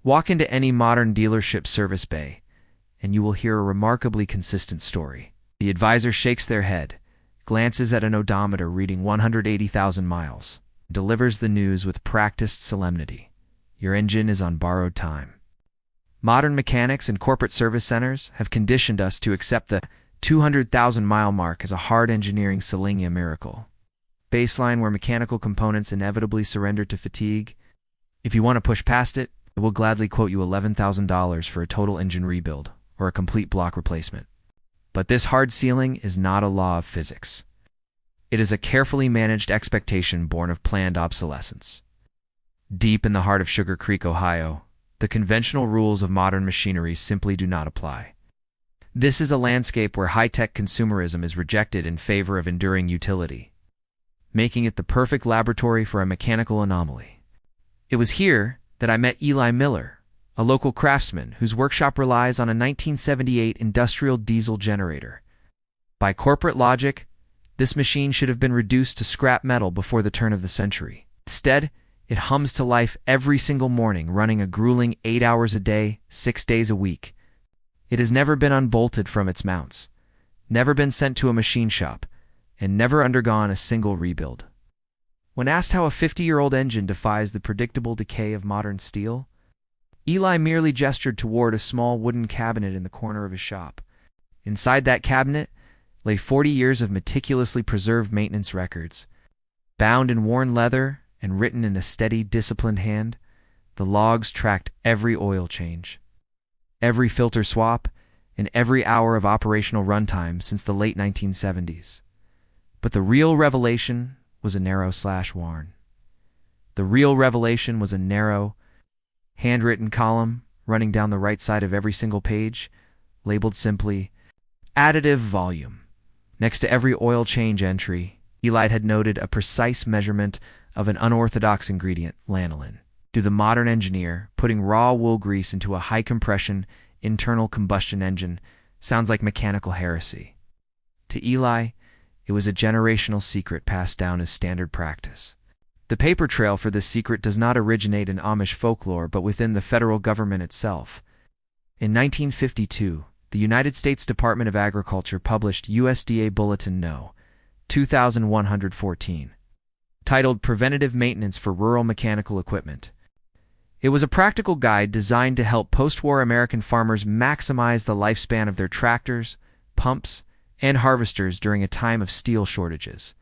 Walk into any modern dealership service bay, and you will hear a remarkably consistent story. The advisor shakes their head, glances at an odometer reading 180,000 miles, delivers the news with practiced solemnity. Your engine is on borrowed time. Modern mechanics and corporate service centers have conditioned us to accept the 200,000-mile mark as a hard engineering Selenia miracle. Baseline where mechanical components inevitably surrender to fatigue. If you want to push past it, it will gladly quote you $11,000 for a total engine rebuild or a complete block replacement. But this hard ceiling is not a law of physics. It is a carefully managed expectation born of planned obsolescence. Deep in the heart of Sugar Creek, Ohio, the conventional rules of modern machinery simply do not apply. This is a landscape where high-tech consumerism is rejected in favor of enduring utility, making it the perfect laboratory for a mechanical anomaly. It was here that I met Eli Miller, a local craftsman whose workshop relies on a 1978 industrial diesel generator. By corporate logic, this machine should have been reduced to scrap metal before the turn of the century. Instead, it hums to life every single morning, running a grueling 8 hours a day, 6 days a week. It has never been unbolted from its mounts, never been sent to a machine shop, and never undergone a single rebuild. When asked how a 50-year-old engine defies the predictable decay of modern steel, Eli merely gestured toward a small wooden cabinet in the corner of his shop. Inside that cabinet lay 40 years of meticulously preserved maintenance records. Bound in worn leather and written in a steady, disciplined hand, the logs tracked every oil change, every filter swap, and every hour of operational runtime since the late 1970s. But the real revelation was a narrow/warn. The real revelation was a narrow, handwritten column running down the right side of every single page, labeled simply, Additive Volume. Next to every oil change entry, Eli had noted a precise measurement of an unorthodox ingredient, lanolin. To the modern engineer, putting raw wool grease into a high-compression, internal combustion engine sounds like mechanical heresy. To Eli, it was a generational secret passed down as standard practice. The paper trail for this secret does not originate in Amish folklore but within the federal government itself. In 1952, the United States Department of Agriculture published USDA Bulletin No. 2114, titled Preventative Maintenance for Rural Mechanical Equipment. It was a practical guide designed to help post-war American farmers maximize the lifespan of their tractors, pumps, and harvesters during a time of steel shortages.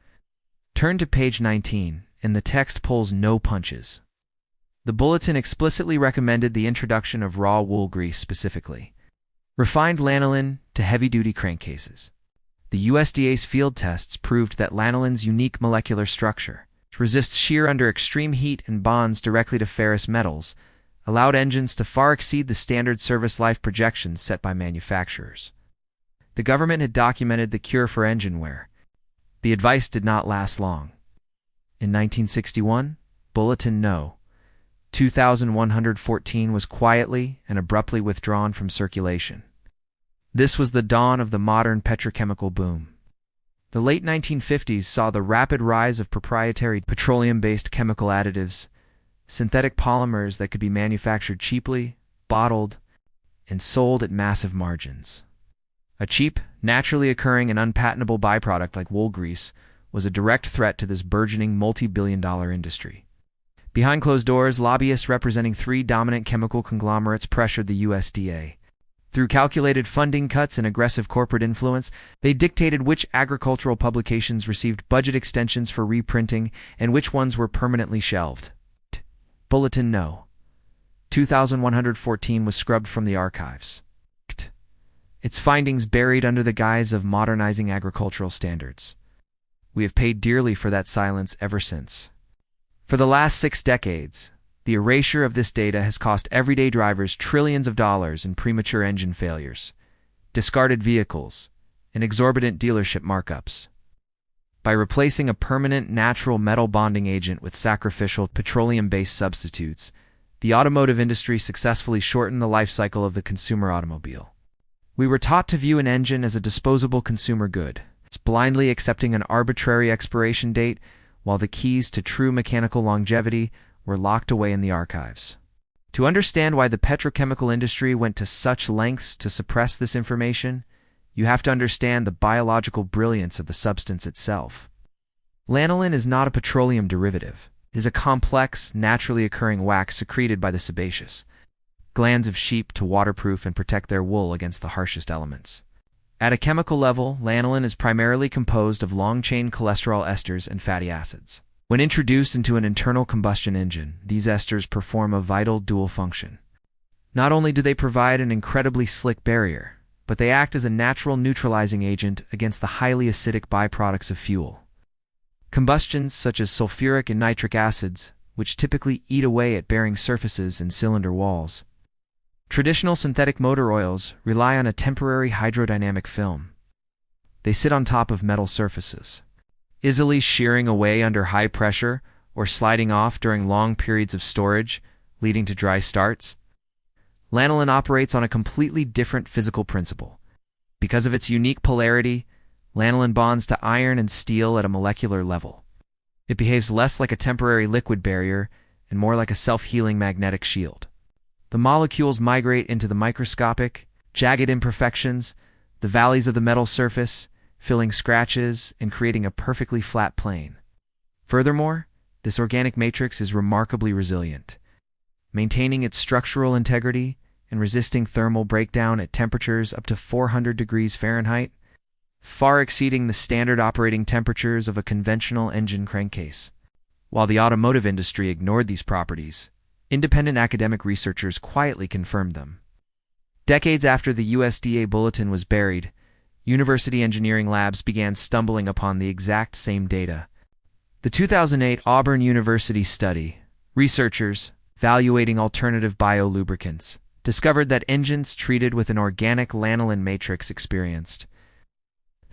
Turn to page 19, and the text pulls no punches. The bulletin explicitly recommended the introduction of raw wool grease specifically. Refined lanolin to heavy-duty crankcases. The USDA's field tests proved that lanolin's unique molecular structure, which resists shear under extreme heat and bonds directly to ferrous metals, allowed engines to far exceed the standard service life projections set by manufacturers. The government had documented the cure for engine wear. The advice did not last long. In 1961, Bulletin No. 2114 was quietly and abruptly withdrawn from circulation. This was the dawn of the modern petrochemical boom. The late 1950s saw the rapid rise of proprietary petroleum-based chemical additives, synthetic polymers that could be manufactured cheaply, bottled, and sold at massive margins. A cheap, naturally occurring and unpatentable byproduct like wool grease was a direct threat to this burgeoning multi-billion-dollar industry. Behind closed doors, lobbyists representing 3 dominant chemical conglomerates pressured the USDA. Through calculated funding cuts and aggressive corporate influence, they dictated which agricultural publications received budget extensions for reprinting and which ones were permanently shelved. Bulletin No. 2114 was scrubbed from the archives, its findings buried under the guise of modernizing agricultural standards. We have paid dearly for that silence ever since. For the last 6 decades, the erasure of this data has cost everyday drivers trillions of dollars in premature engine failures, discarded vehicles, and exorbitant dealership markups. By replacing a permanent natural metal bonding agent with sacrificial petroleum-based substitutes, the automotive industry successfully shortened the life cycle of the consumer automobile. We were taught to view an engine as a disposable consumer good, blindly accepting an arbitrary expiration date, while the keys to true mechanical longevity were locked away in the archives. To understand why the petrochemical industry went to such lengths to suppress this information, you have to understand the biological brilliance of the substance itself. Lanolin is not a petroleum derivative. It is a complex, naturally occurring wax secreted by the sebaceous glands of sheep to waterproof and protect their wool against the harshest elements. At a chemical level, lanolin is primarily composed of long-chain cholesterol esters and fatty acids. When introduced into an internal combustion engine, these esters perform a vital dual function. Not only do they provide an incredibly slick barrier, but they act as a natural neutralizing agent against the highly acidic byproducts of fuel. Combustions such as sulfuric and nitric acids, which typically eat away at bearing surfaces and cylinder walls. Traditional synthetic motor oils rely on a temporary hydrodynamic film. They sit on top of metal surfaces, easily shearing away under high pressure or sliding off during long periods of storage, leading to dry starts. Lanolin operates on a completely different physical principle. Because of its unique polarity, lanolin bonds to iron and steel at a molecular level. It behaves less like a temporary liquid barrier and more like a self-healing magnetic shield. The molecules migrate into the microscopic, jagged imperfections, the valleys of the metal surface, filling scratches and creating a perfectly flat plane. Furthermore, this organic matrix is remarkably resilient, maintaining its structural integrity and resisting thermal breakdown at temperatures up to 400 degrees Fahrenheit, far exceeding the standard operating temperatures of a conventional engine crankcase. While the automotive industry ignored these properties, independent academic researchers quietly confirmed them. Decades after the USDA bulletin was buried, university engineering labs began stumbling upon the exact same data. The 2008 Auburn University study, researchers, evaluating alternative biolubricants, discovered that engines treated with an organic lanolin matrix experienced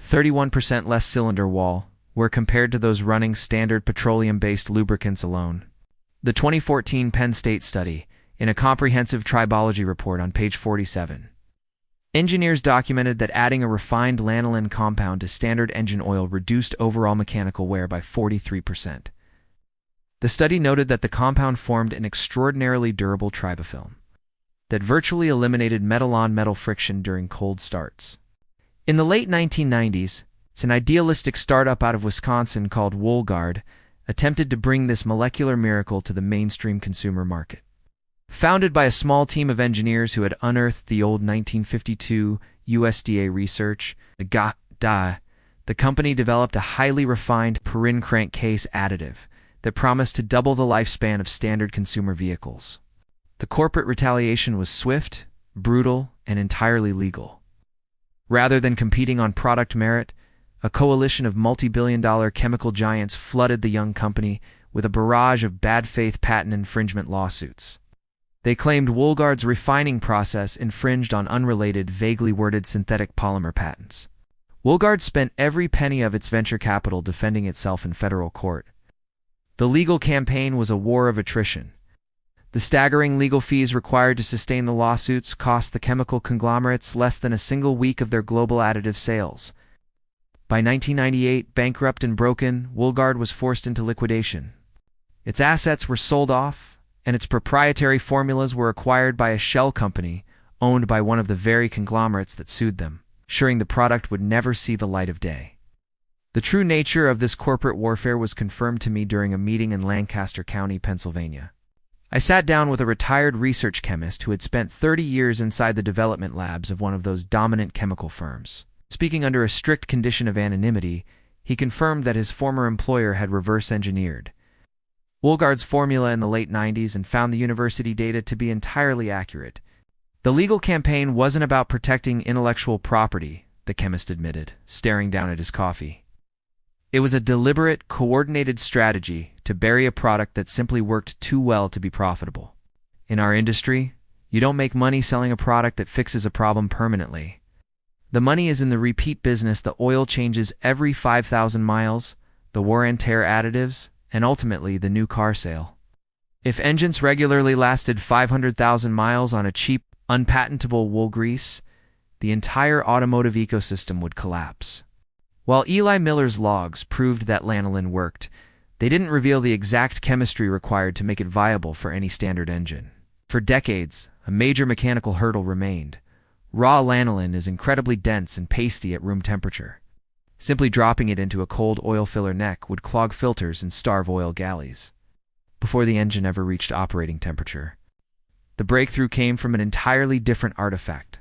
31% less cylinder wall, were compared to those running standard petroleum-based lubricants alone. The 2014 Penn State study, in a comprehensive tribology report on page 47. Engineers documented that adding a refined lanolin compound to standard engine oil reduced overall mechanical wear by 43%. The study noted that the compound formed an extraordinarily durable tribofilm that virtually eliminated metal-on-metal friction during cold starts. In the late 1990s, an idealistic startup out of Wisconsin called WoolGuard attempted to bring this molecular miracle to the mainstream consumer market. Founded by a small team of engineers who had unearthed the old 1952 USDA research, the company developed a highly refined Ber'in crankcase additive that promised to double the lifespan of standard consumer vehicles. The corporate retaliation was swift, brutal, and entirely legal. Rather than competing on product merit, a coalition of multi-billion-dollar chemical giants flooded the young company with a barrage of bad-faith patent infringement lawsuits. They claimed WoolGuard's refining process infringed on unrelated, vaguely worded synthetic polymer patents. WoolGuard spent every penny of its venture capital defending itself in federal court. The legal campaign was a war of attrition. The staggering legal fees required to sustain the lawsuits cost the chemical conglomerates less than a single week of their global additive sales. By 1998, bankrupt and broken, WoolGuard was forced into liquidation. Its assets were sold off, and its proprietary formulas were acquired by a shell company owned by one of the very conglomerates that sued them, ensuring the product would never see the light of day. The true nature of this corporate warfare was confirmed to me during a meeting in Lancaster County, Pennsylvania. I sat down with a retired research chemist who had spent 30 years inside the development labs of one of those dominant chemical firms. Speaking under a strict condition of anonymity, he confirmed that his former employer had reverse engineered WoolGuard's formula in the late 90s and found the university data to be entirely accurate. The legal campaign wasn't about protecting intellectual property, the chemist admitted, staring down at his coffee. It was a deliberate, coordinated strategy to bury a product that simply worked too well to be profitable. In our industry, you don't make money selling a product that fixes a problem permanently. The money is in the repeat business, the oil changes every 5,000 miles, the wear and tear additives, and ultimately the new car sale. If engines regularly lasted 500,000 miles on a cheap, unpatentable wool grease, the entire automotive ecosystem would collapse. While Eli Miller's logs proved that lanolin worked, they didn't reveal the exact chemistry required to make it viable for any standard engine. For decades, a major mechanical hurdle remained. Raw lanolin is incredibly dense and pasty at room temperature. Simply dropping it into a cold oil filler neck would clog filters and starve oil galleys. Before the engine ever reached operating temperature, the breakthrough came from an entirely different artifact.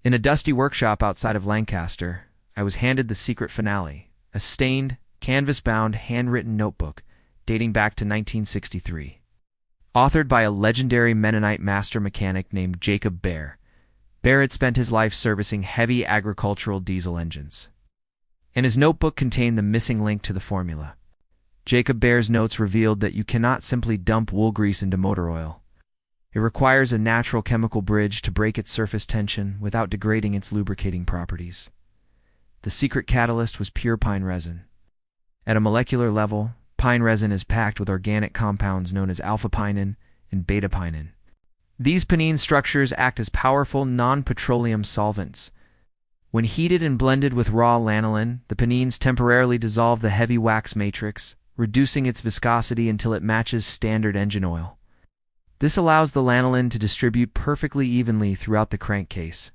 In a dusty workshop outside of Lancaster, I was handed the secret finale, a stained, canvas-bound, handwritten notebook dating back to 1963. Authored by a legendary Mennonite master mechanic named Jacob Ber'in, Ber'in spent his life servicing heavy agricultural diesel engines. And his notebook contained the missing link to the formula. Jacob Ber'in's notes revealed that you cannot simply dump wool grease into motor oil. It requires a natural chemical bridge to break its surface tension without degrading its lubricating properties. The secret catalyst was pure pine resin. At a molecular level, pine resin is packed with organic compounds known as alpha-pinene and beta-pinene. These pinene structures act as powerful non-petroleum solvents. When heated and blended with raw lanolin, the pinenes temporarily dissolve the heavy wax matrix, reducing its viscosity until it matches standard engine oil. This allows the lanolin to distribute perfectly evenly throughout the crankcase.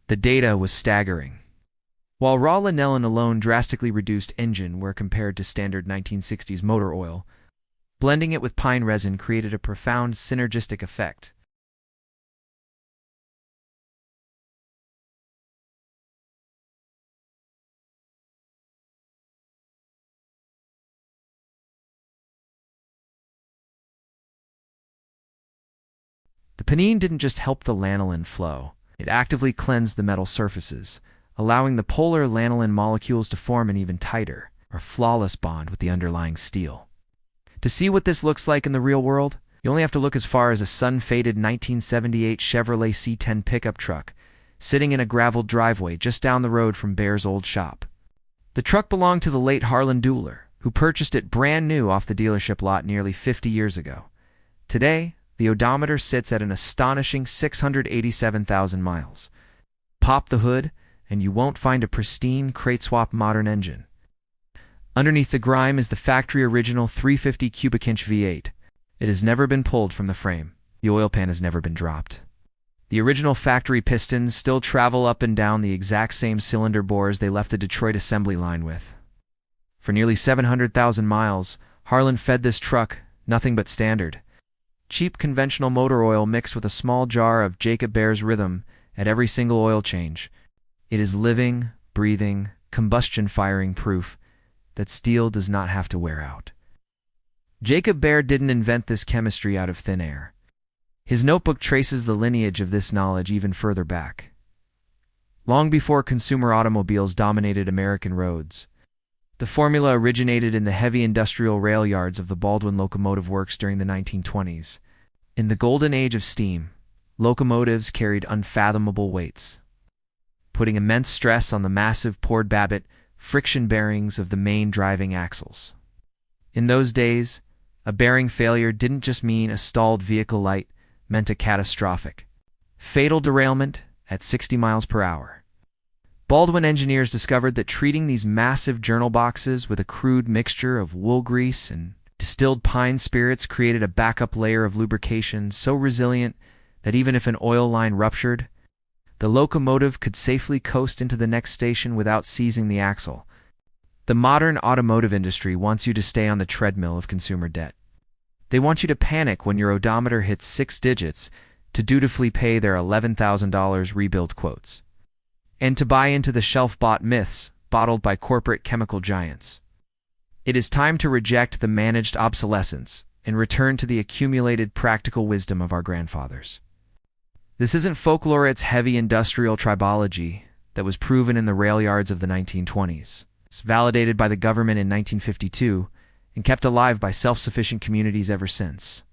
The data was staggering. While raw lanolin alone drastically reduced engine wear compared to standard 1960s motor oil, blending it with pine resin created a profound synergistic effect. The pinene didn't just help the lanolin flow, it actively cleansed the metal surfaces, allowing the polar lanolin molecules to form an even tighter, or flawless bond with the underlying steel. To see what this looks like in the real world, you only have to look as far as a sun-faded 1978 Chevrolet C10 pickup truck, sitting in a graveled driveway just down the road from Ber'in's old shop. The truck belonged to the late Harlan Dooler, who purchased it brand new off the dealership lot nearly 50 years ago. Today, the odometer sits at an astonishing 687,000 miles. Pop the hood, and you won't find a pristine, crate-swap modern engine. Underneath the grime is the factory original 350 cubic inch V8. It has never been pulled from the frame. The oil pan has never been dropped. The original factory pistons still travel up and down the exact same cylinder bores they left the Detroit assembly line with. For nearly 700,000 miles, Harlan fed this truck nothing but standard. Cheap conventional motor oil mixed with a small jar of Jacob Ber'in's rhythm at every single oil change. It is living, breathing, combustion-firing proof that steel does not have to wear out. Jacob Ber'in didn't invent this chemistry out of thin air. His notebook traces the lineage of this knowledge even further back. Long before consumer automobiles dominated American roads, the formula originated in the heavy industrial rail yards of the Baldwin Locomotive Works during the 1920s. In the golden age of steam, locomotives carried unfathomable weights, putting immense stress on the massive poured Babbitt friction bearings of the main driving axles. In those days, a bearing failure didn't just mean a stalled vehicle light, meant a catastrophic, fatal derailment at 60 miles per hour. Baldwin engineers discovered that treating these massive journal boxes with a crude mixture of wool grease and distilled pine spirits created a backup layer of lubrication so resilient that even if an oil line ruptured, the locomotive could safely coast into the next station without seizing the axle. The modern automotive industry wants you to stay on the treadmill of consumer debt. They want you to panic when your odometer hits 6 digits to dutifully pay their $11,000 rebuild quotes, and to buy into the shelf-bought myths bottled by corporate chemical giants. It is time to reject the managed obsolescence and return to the accumulated practical wisdom of our grandfathers. This isn't folklore, it's heavy industrial tribology that was proven in the rail yards of the 1920s. It's validated by the government in 1952 and kept alive by self-sufficient communities ever since.